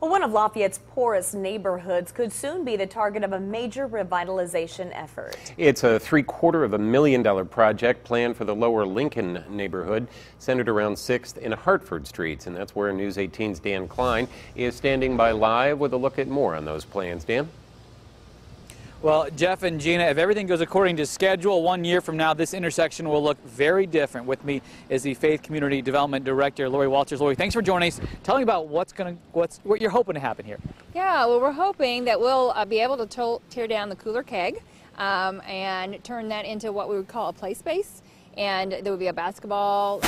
Well, one of Lafayette's poorest neighborhoods could soon be the target of a major revitalization effort. It's a $750,000 project planned for the Lower Lincoln neighborhood, centered around 6th and Hartford Streets. And that's where News 18's Dan Klein is standing by live with a look at more on those plans. Dan? Well, Jeff and Gina, if everything goes according to schedule, 1 year from now, this intersection will look very different. With me is the Faith Community Development Director, Lori Walters. Lori, thanks for joining us. Tell me about what you're hoping to happen here. Yeah, well, we're hoping that we'll be able to tear down the Cooler Keg and turn that into what we would call a play space. And there would be a basketball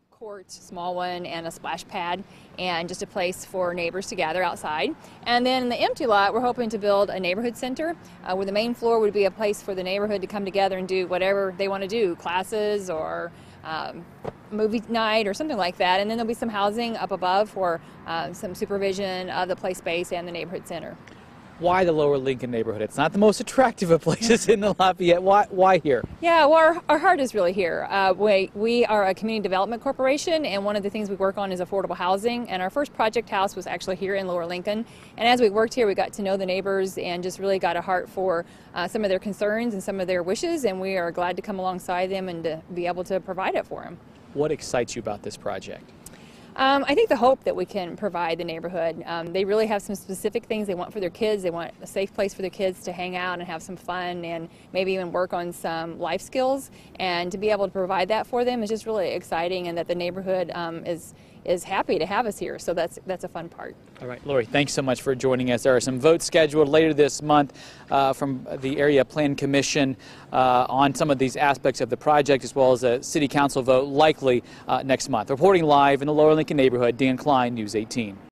court, small one, and a splash pad, and just a place for neighbors to gather outside. And then in the empty lot, we're hoping to build a neighborhood center where the main floor would be a place for the neighborhood to come together and do whatever they want to do, classes or movie night or something like that. And then there'll be some housing up above for some supervision of the play space and the neighborhood center. Why the Lower Lincoln neighborhood? It's not the most attractive of places in the Lafayette. Why here? Yeah, well, our heart is really here. We are a community development corporation, and one of the things we work on is affordable housing. And our first project house was actually here in Lower Lincoln. And as we worked here, we got to know the neighbors and just really got a heart for some of their concerns and some of their wishes. And we are glad to come alongside them and to be able to provide it for them. What excites you about this project? I think the hope that we can provide the neighborhood. They really have some specific things they want for their kids. They want a safe place for their kids to hang out and have some fun and maybe even work on some life skills. And to be able to provide that for them is just really exciting, and that the neighborhood is happy to have us here. So that's a fun part. All right, Lori, thanks so much for joining us. There are some votes scheduled later this month from the Area Plan Commission on some of these aspects of the project, as well as a City Council vote likely next month. Reporting live in the Lower Lincoln neighborhood, Dan Klein, News 18.